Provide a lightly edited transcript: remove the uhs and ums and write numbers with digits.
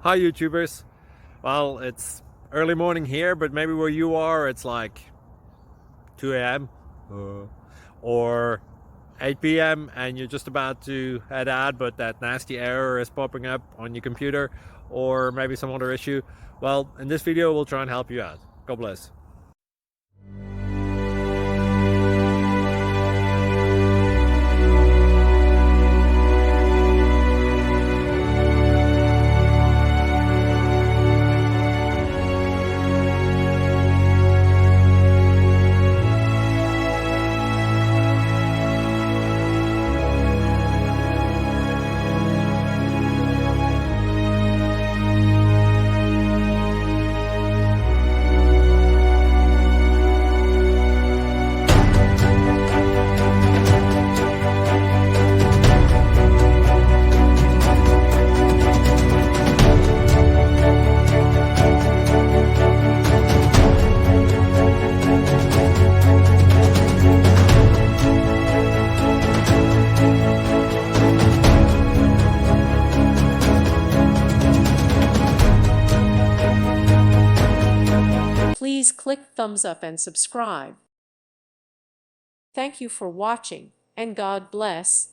Hi YouTubers. Well, it's early morning here, but maybe where you are it's like 2 a.m. Or 8 p.m. and you're just about to head out, but that nasty error is popping up on your computer, or maybe some other issue. Well, in this video we'll try and help you out. God bless. Please click thumbs up and subscribe. Thank you for watching, and God bless.